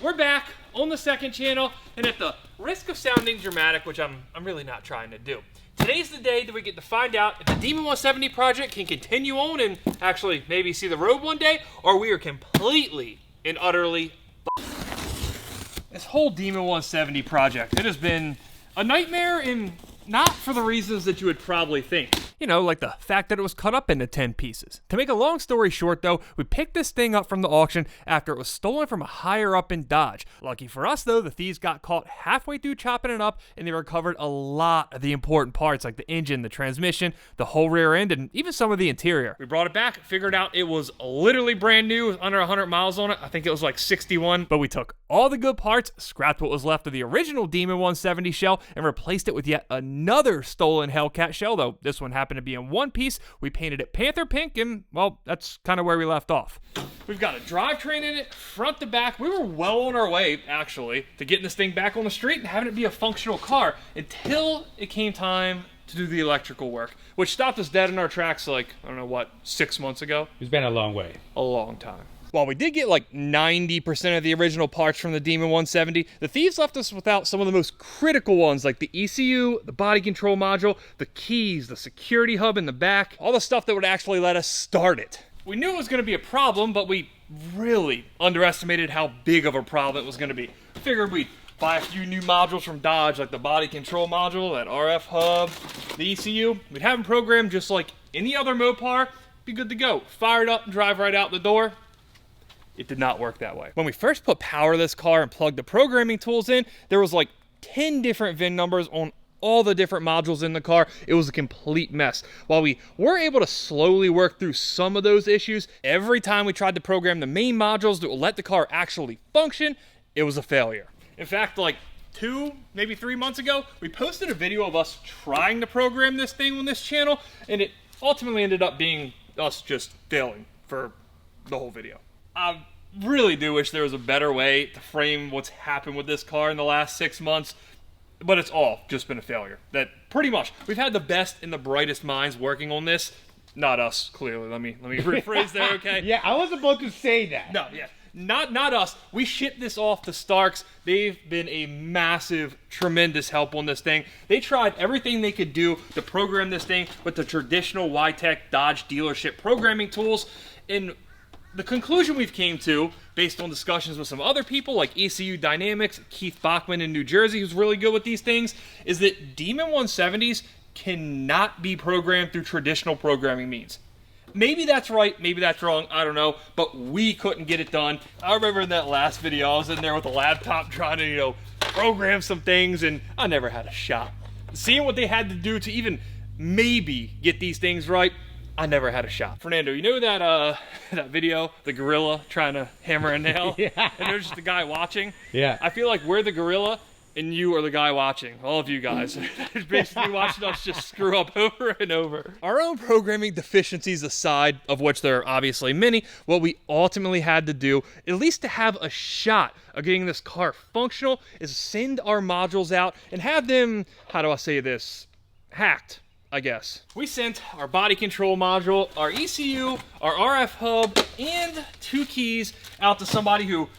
we're back on the second channel, and at the risk of sounding dramatic, which I'm really not trying to do, today's the day that we get to find out if the Demon 170 project can continue on and actually maybe see the road one day, or we are completely and utterly This whole Demon 170 project, it has been a nightmare, and not for the reasons that you would probably think. You know, like the fact that it was cut up into 10 pieces. To make a long story short though, we picked this thing up from the auction after it was stolen from a higher up in Dodge. Lucky for us though, the thieves got caught halfway through chopping it up, and they recovered a lot of the important parts like the engine, the transmission, the whole rear end, and even some of the interior. We brought it back, figured out it was literally brand new, with under 100 miles on it. I think it was like 61, but we took all the good parts, scrapped what was left of the original Demon 170 shell, and replaced it with yet another stolen Hellcat shell, though this one happened to be in one piece. We painted it panther pink, and well, that's kind of where we left off. We've got a drivetrain in it, front to back. We were well on our way, actually, to getting this thing back on the street and having it be a functional car until it came time to do the electrical work, which stopped us dead in our tracks like, I don't know what, 6 months ago? It's been a long way. A long time. While we did get like 90% of the original parts from the Demon 170, the thieves left us without some of the most critical ones like the ECU, the body control module, the keys, the security hub in the back, all the stuff that would actually let us start it. We knew it was going to be a problem, but we really underestimated how big of a problem it was going to be. Figured we'd buy a few new modules from Dodge, like the body control module, that RF hub, the ECU. We'd have them programmed just like any other Mopar, be good to go. Fire it up and drive right out the door. It did not work that way. When we first put power to this car and plugged the programming tools in, there was like 10 different VIN numbers on all the different modules in the car. It was a complete mess. While we were able to slowly work through some of those issues, every time we tried to program the main modules that would let the car actually function, it was a failure. In fact, like 2, maybe 3 months ago, we posted a video of us trying to program this thing on this channel, and it ultimately ended up being us just failing for the whole video. I really do wish there was a better way to frame what's happened with this car in the last 6 months, but it's all just been a failure. That pretty much, we've had the best and the brightest minds working on this. Not us, clearly. Let me rephrase there, okay? Yeah, I was about to say that. No, yeah. Not us. We shipped this off to Starks. They've been a massive, tremendous help on this thing. They tried everything they could do to program this thing with the traditional Y-Tech Dodge dealership programming tools, and the conclusion we've came to, based on discussions with some other people like ECU Dynamics, Keith Bachman in New Jersey, who's really good with these things, is that Demon 170s cannot be programmed through traditional programming means. Maybe that's right, maybe that's wrong, I don't know, but we couldn't get it done. I remember in that last video, I was in there with a laptop trying to, program some things, and I never had a shot. Seeing what they had to do to even maybe get these things right, I never had a shot. Fernando, you know that that video, the gorilla trying to hammer a nail? Yeah. And there's just the guy watching? Yeah. I feel like we're the gorilla and you are the guy watching. All of you guys. Basically watching us just screw up over and over. Our own programming deficiencies aside, of which there are obviously many, what we ultimately had to do, at least to have a shot of getting this car functional, is send our modules out and have them, how do I say this, hacked, I guess. We sent our body control module, our ECU, our RF hub, and 2 keys out to somebody who,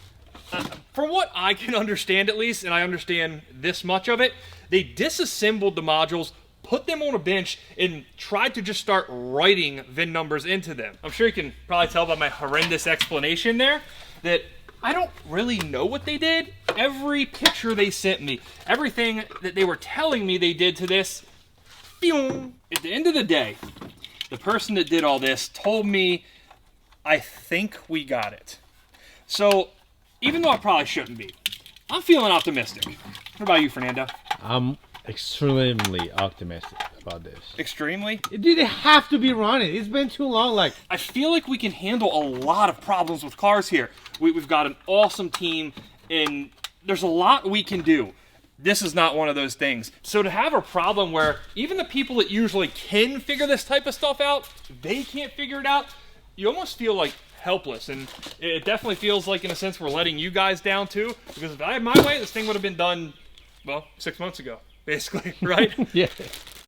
from what I can understand at least, and I understand this much of it, they disassembled the modules, put them on a bench, and tried to just start writing VIN numbers into them. I'm sure you can probably tell by my horrendous explanation there that I don't really know what they did. Every picture they sent me, everything that they were telling me they did to this, at the end of the day, the person that did all this told me, I think we got it. So, even though I probably shouldn't be, I'm feeling optimistic. What about you, Fernando? I'm extremely optimistic about this. Extremely? Dude, they have to be running. It's been too long. Like, I feel like we can handle a lot of problems with cars here. We've got an awesome team, and there's a lot we can do. This is not one of those things. So to have a problem where even the people that usually can figure this type of stuff out, they can't figure it out, you almost feel like helpless. And it definitely feels like, in a sense, we're letting you guys down too. Because if I had my way, this thing would have been done, well, 6 months ago, basically, right? Yeah.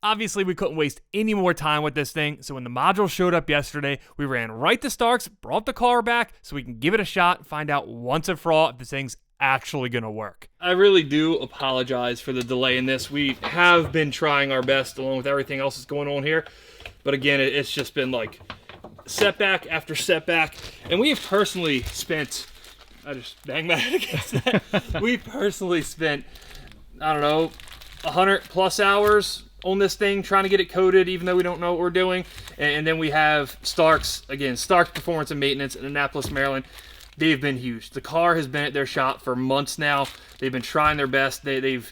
Obviously, we couldn't waste any more time with this thing, so when the module showed up yesterday, we ran right to Starks, brought the car back so we can give it a shot and find out once and for all if this thing's actually going to work. I really do apologize for the delay in this. We have been trying our best along with everything else that's going on here. But again, it's just been like setback after setback. And we have personally spent, I just banged my head against that. We personally spent, I don't know, 100+ hours on this thing trying to get it coated, even though we don't know what we're doing. And then we have Stark's, again, Stark's Performance and Maintenance in Annapolis, Maryland. They've been huge. The car has been at their shop for months now. They've been trying their best. They've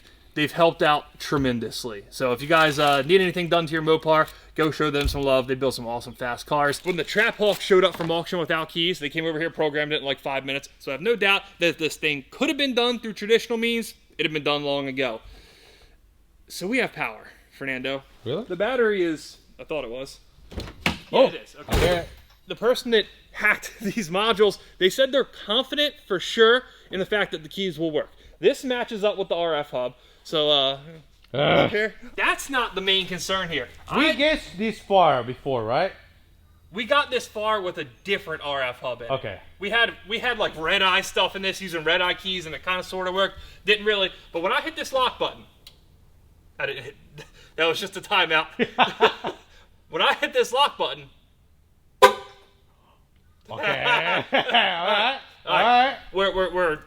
helped out tremendously. So if you guys need anything done to your Mopar, go show them some love. They build some awesome fast cars. When the Trap Hawk showed up from auction without keys, they came over here, programmed it in like 5 minutes. So I have no doubt that this thing could have been done through traditional means. It had been done long ago. So we have power, Fernando. Really? The battery is, I thought it was. Yeah, it is. Okay. The person that hacked these modules, they said they're confident for sure in the fact that the keys will work. This matches up with the RF hub. So, here. That's not the main concern here. We get this far before, right? We got this far with a different RF hub in it. Okay. We had like red eye stuff in this, using red eye keys, and it kind of sort of worked. Didn't really. But when I hit this lock button, I didn't hit. That was just a timeout. When I hit this lock button. Okay. All right. We're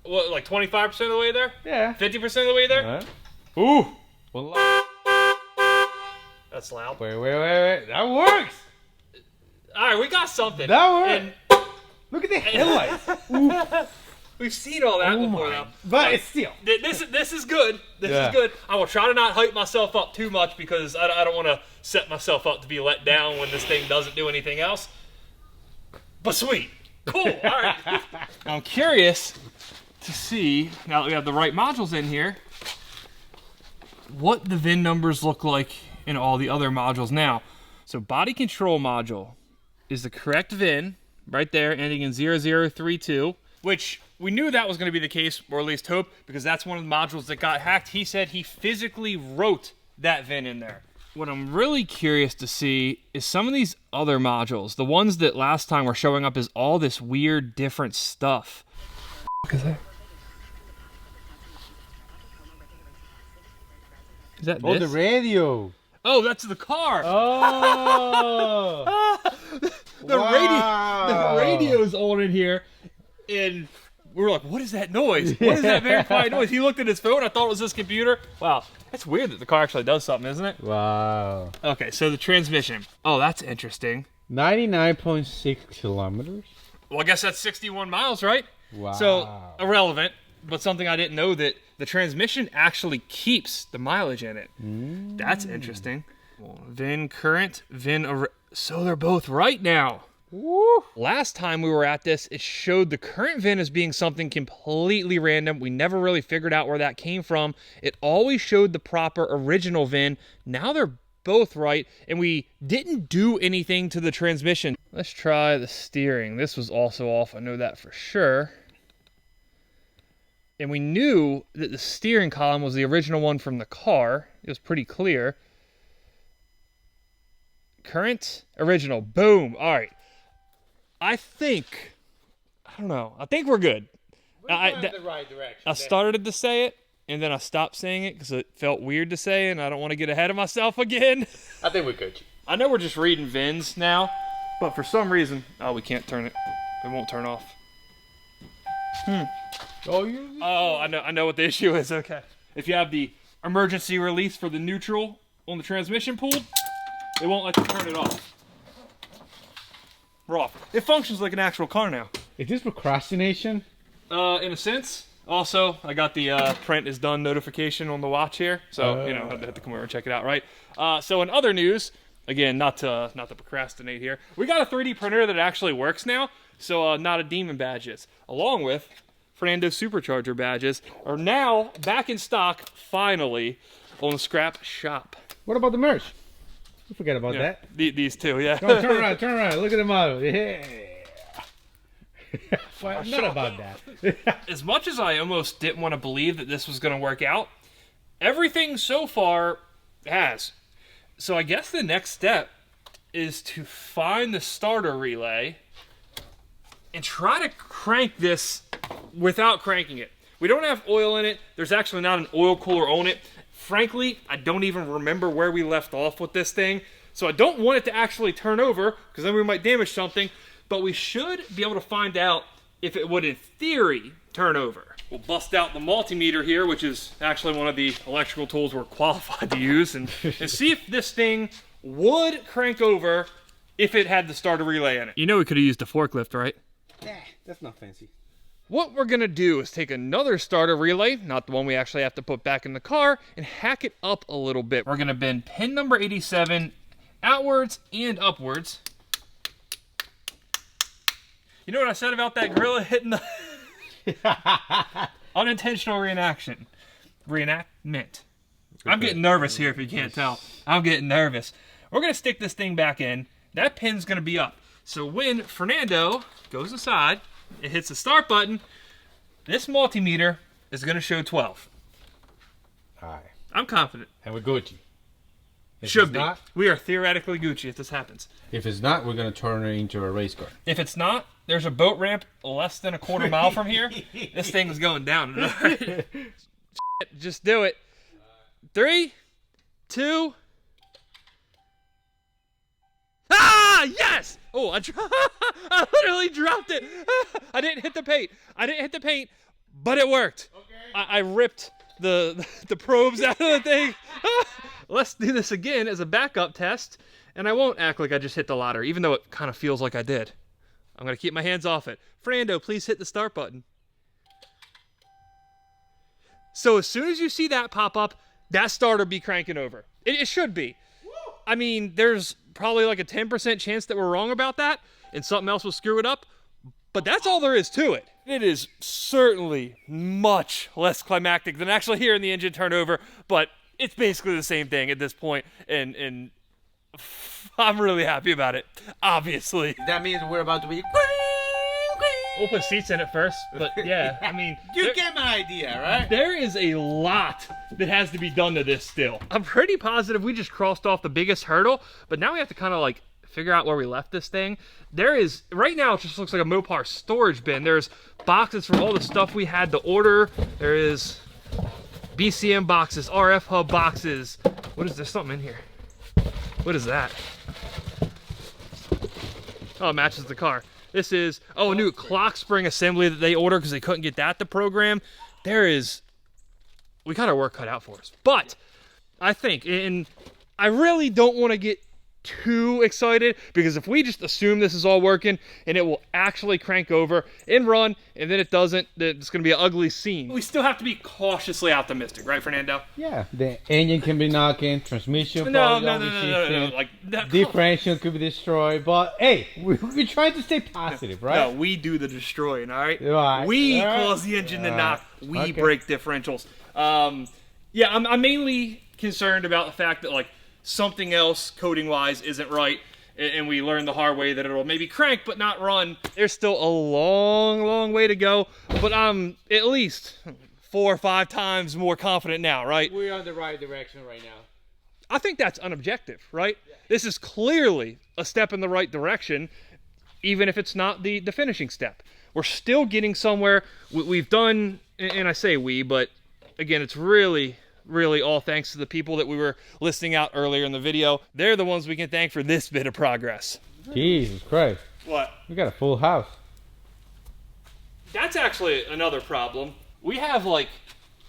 what, like 25% of the way there? Yeah. 50% of the way there? Ooh. Well, that's loud. Wait. That works. All right, we got something. That works. And look at the headlights. we've seen all that before now. But it's still. This is good. This is good. I will try to not hype myself up too much because I don't want to set myself up to be let down when this thing doesn't do anything else. But sweet. Cool. All right. I'm curious to see, now that we have the right modules in here, what the VIN numbers look like in all the other modules now. So body control module is the correct VIN right there, ending in 0032, which we knew that was going to be the case, or at least hope, because that's one of the modules that got hacked. He said he physically wrote that VIN in there. What I'm really curious to see is some of these other modules, the ones that last time were showing up as all this weird different stuff. What is that? Is that this? Oh, the radio. Oh, that's the car. Oh. The radio's on in here, and we were like, what is that noise? What is that very quiet noise? He looked at his phone. I thought it was his computer. Wow, that's weird that the car actually does something, isn't it? Wow. Okay, so the transmission. Oh, that's interesting. 99.6 kilometers. Well, I guess that's 61 miles, right? Wow. So, irrelevant, but something I didn't know, that the transmission actually keeps the mileage in it. That's interesting. VIN current, VIN... So they're both right now. Woo. Last time we were at this, it showed the current VIN as being something completely random. We never really figured out where that came from. It always showed the proper original VIN. Now they're both right, and we didn't do anything to the transmission. Let's try the steering. This was also off. I know that for sure. And we knew that the steering column was the original one from the car. It was pretty clear. Current, original, boom. All right. I think we're good. We're going in the right direction. I started to say it, and then I stopped saying it because it felt weird to say, and I don't want to get ahead of myself again. I think we're good. I know we're just reading VINs now, but for some reason, we can't turn it. It won't turn off. Oh, I know what the issue is. Okay. If you have the emergency release for the neutral on the transmission pulled, it won't let you turn it off. We're off. It functions like an actual car now. Is this procrastination? In a sense. Also, I got the print is done notification on the watch here, so I have to come over and check it out, right? So in other news, again, not to procrastinate here, we got a 3D printer that actually works now. So not a demon badges, along with Fernando Supercharger badges, are now back in stock finally on the Scrap Shop. What about the merch? You forget about that. These two, yeah. No, turn around. Look at the model. Yeah. Well, not about that. As much as I almost didn't want to believe that this was going to work out, everything so far has. So I guess the next step is to find the starter relay and try to crank this without cranking it. We don't have oil in it. There's actually not an oil cooler on it. Frankly, I don't even remember where we left off with this thing. So I don't want it to actually turn over, because then we might damage something. But we should be able to find out if it would, in theory, turn over. We'll bust out the multimeter here, which is actually one of the electrical tools we're qualified to use, and see if this thing would crank over if it had the starter relay in it. You know we could have used a forklift, right? Yeah, that's not fancy. What we're gonna do is take another starter relay, not the one we actually have to put back in the car, and hack it up a little bit. We're gonna bend pin number 87 outwards and upwards. You know what I said about that gorilla hitting the unintentional reenactment. I'm getting nervous here if you can't tell. I'm getting nervous. We're gonna stick this thing back in. That pin's gonna be up. So when Fernando goes aside, it hits the start button, this multimeter is going to show 12. Alright. I'm confident. And we're Gucci. If Should it's be. not, We are theoretically Gucci if this happens. if it's not, we're going to turn it into a race car. If it's not, there's a boat ramp less than a quarter mile from here. This thing is going down. Just do it. 3, 2. Ah, yes! Oh, I literally dropped it. I didn't hit the paint. But it worked. Okay. I ripped the probes out of the thing. Let's do this again as a backup test, and I won't act like I just hit the ladder, even though it kind of feels like I did. I'm gonna keep my hands off it. Fernando, please hit the start button. So as soon as you see that pop up, that starter be cranking over. It should be. I mean, there's probably like a 10% chance that we're wrong about that, and something else will screw it up, but that's all there is to it. It is certainly much less climactic than actually hearing the engine turn over, but it's basically the same thing at this point, and I'm really happy about it, obviously. That means we're about to be... We'll put seats in it first, but yeah, I mean... You get my idea, right? There is a lot that has to be done to this still. I'm pretty positive we just crossed off the biggest hurdle, but now we have to kind of like figure out where we left this thing. There is, right now it just looks like a Mopar storage bin. There's boxes for all the stuff we had to order. There is BCM boxes, RF hub boxes. What is there? Something in here. What is that? Oh, it matches the car. This is, a new clock spring assembly that they ordered because they couldn't get that to program. We got our work cut out for us. But I think, and I really don't want to get too excited, because if we just assume this is all working and it will actually crank over and run, and then it doesn't, then it's going to be an ugly scene. We still have to be cautiously optimistic, right, Fernando? Yeah, the engine can be knocking, transmission No. like differential could be destroyed, but hey, we're trying to stay positive, right? No, we do the destroying, all right? Right. We cause the engine to knock. We break differentials. Yeah, I'm mainly concerned about the fact that, like, something else coating-wise isn't right, and we learned the hard way that it'll maybe crank but not run. There's still a long way to go, but I'm at least 4 or 5 times more confident now, right? We're on the right direction right now. I think that's unobjective, right? Yeah. This is clearly a step in the right direction, even if it's not the finishing step. We're still getting somewhere. We've done, and I say we, but again, it's really all thanks to the people that we were listing out earlier in the video. They're the ones we can thank for this bit of progress. Jesus Christ. What? We got a full house. That's actually another problem. We have like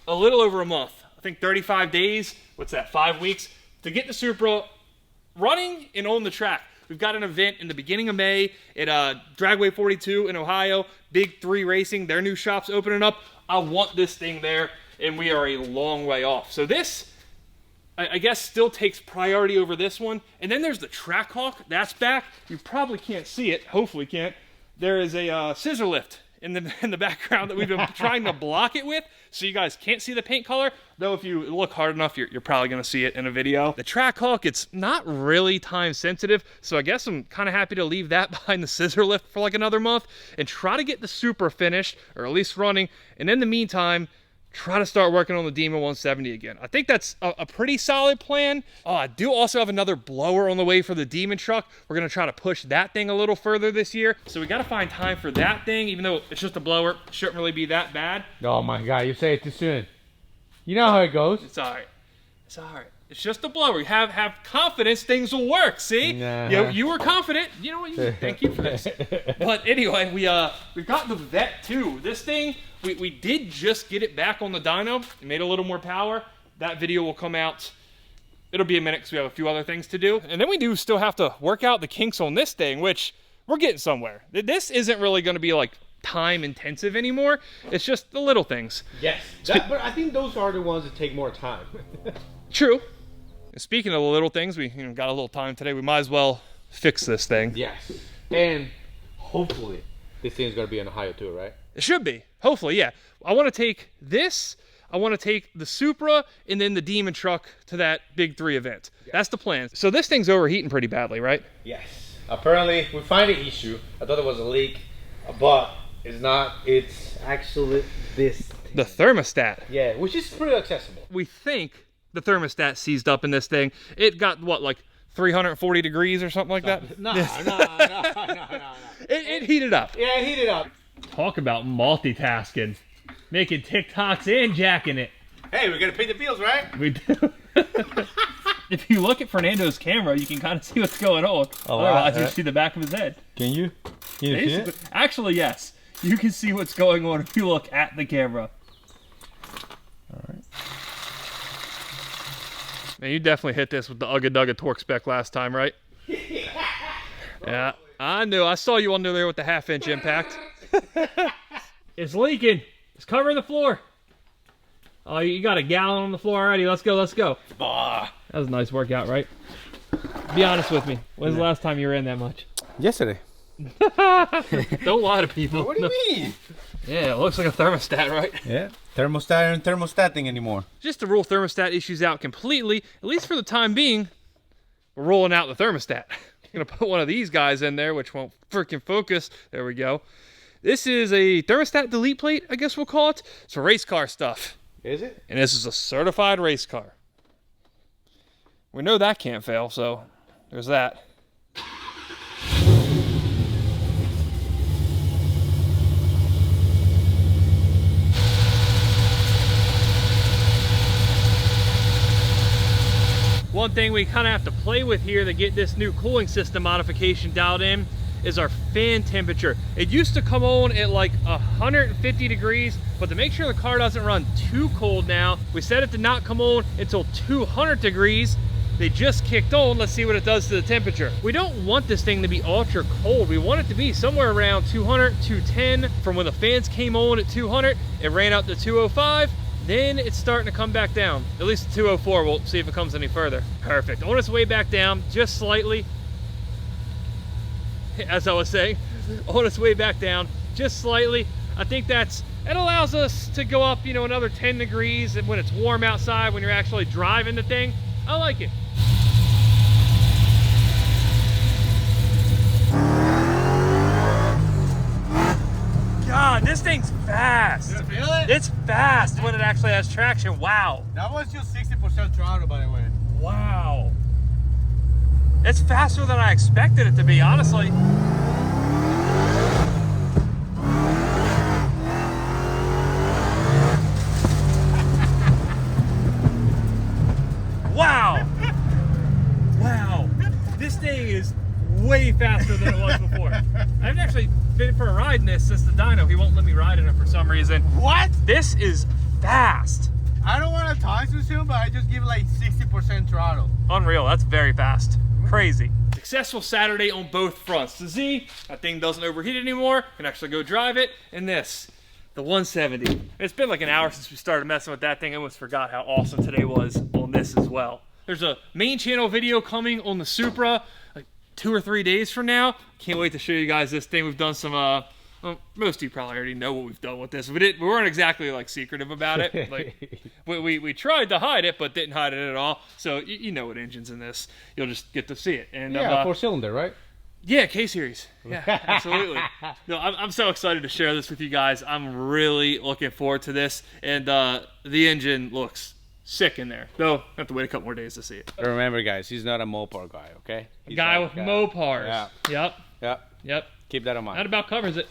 a little over a month. I think 35 days. What's that, 5 weeks? To get the Supra running and on the track. We've got an event in the beginning of May at Dragway 42 in Ohio. Big 3 Racing. Their new shop's opening up. I want this thing there, and we are a long way off. So this, I guess, still takes priority over this one. And then there's the Trackhawk. That's back. You probably can't see it. Hopefully can't. There is a scissor lift in the background that we've been trying to block it with, so you guys can't see the paint color. Though if you look hard enough, you're probably going to see it in a video. The Trackhawk, it's not really time sensitive, so I guess I'm kind of happy to leave that behind the scissor lift for like another month and try to get the Supra finished, or at least running. And in the meantime, try to start working on the Demon 170 again. I think that's a pretty solid plan. Oh, I do also have another blower on the way for the Demon truck. We're going to try to push that thing a little further this year. So we got to find time for that thing, even though it's just a blower. It shouldn't really be that bad. Oh my God, you say it too soon. You know how it goes. It's all right. It's all right. It's just a blower. You have confidence things will work, see? Nah. You were confident. You know what? Thank you for this. But anyway, we've got the Vet 2. This thing, we did just get it back on the dyno. It made a little more power. That video will come out. It'll be a minute because we have a few other things to do. And then we do still have to work out the kinks on this thing, which we're getting somewhere. This isn't really going to be like time intensive anymore. It's just the little things. Yes. But I think those are the ones that take more time. True. Speaking of the little things, we got a little time today. We might as well fix this thing. Yes. And hopefully this thing's going to be in Ohio too, right? It should be. Hopefully, yeah. I want to take this, I want to take the Supra, and then the Demon truck to that Big 3 event. Yeah. That's the plan. So this thing's overheating pretty badly, right? Yes. Apparently, we find an issue. I thought it was a leak, but it's not. It's actually this thing. The thermostat. Yeah, which is pretty accessible. We think the thermostat seized up in this thing. It got, what, like 340 degrees or something like that? No. It heated up. Yeah, it heated up. Talk about multitasking. Making TikToks and jacking it. Hey, we're gonna pay the bills, right? We do. If you look at Fernando's camera, you can kind of see what's going on. Oh, otherwise, you see the back of his head. Can you? Can you see it? Actually, yes. You can see what's going on if you look at the camera. All right. Man, you definitely hit this with the Ugga Dugga torque spec last time, right? Yeah, I knew. I saw you under there with the half-inch impact. It's leaking. It's covering the floor. Oh, you got a gallon on the floor already. Let's go, let's go. Bah. That was a nice workout, right? Be honest with me. When's the last time you ran that much? Yesterday. Don't lie to people. What do you mean? Yeah, it looks like a thermostat, right? Yeah. Thermostat aren't thermostating anymore. Just to rule thermostat issues out completely, at least for the time being, we're rolling out the thermostat. I'm going to put one of these guys in there, which won't freaking focus. There we go. This is a thermostat delete plate, I guess we'll call it. It's for race car stuff. Is it? And this is a certified race car. We know that can't fail, so there's that. One thing we kind of have to play with here to get this new cooling system modification dialed in is our fan temperature. It used to come on at like 150 degrees, but to make sure the car doesn't run too cold now, we set it to not come on until 200 degrees. They just kicked on. Let's see what it does to the temperature. We don't want this thing to be ultra cold. We want it to be somewhere around 200, 210. From when the fans came on at 200, it ran up to 205. Then it's starting to come back down. At least 204, we'll see if it comes any further. Perfect, on its way back down, just slightly. As I was saying, on its way back down, just slightly. I think it allows us to go up, another 10 degrees when it's warm outside, when you're actually driving the thing. I like it. God, this thing's fast. You feel it? It's fast when it actually has traction. Wow. That was just 60% throttle, by the way. Wow. It's faster than I expected it to be, honestly. Wow. Wow. This thing is way faster than it was before. I haven't actually been for a ride in this since the dyno. He won't let me ride in it for some reason. What? This is fast. I don't want to talk too soon, but I just give like 60% throttle. Unreal, that's very fast. Crazy. Successful Saturday on both fronts. The Z, that thing doesn't overheat anymore. Can actually go drive it. And this, the 170. It's been like an hour since we started messing with that thing. I almost forgot how awesome today was on this as well. There's a main channel video coming on the Supra like 2 or 3 days from now. Can't wait to show you guys this thing. We've done some, well, most of you probably already know what we've done with this. We weren't exactly like secretive about it. Like we tried to hide it, but didn't hide it at all. So you know what engine's in this. You'll just get to see it. And yeah, 4-cylinder, right? Yeah, K-Series. Yeah, absolutely. No, I'm so excited to share this with you guys. I'm really looking forward to this. And the engine looks sick in there. Though, I have to wait a couple more days to see it. Remember, guys, he's not a Mopar guy, okay? He's Guy like, with Mopars. Yeah. Yep. Yep. Yep. Keep that in mind. That about covers it.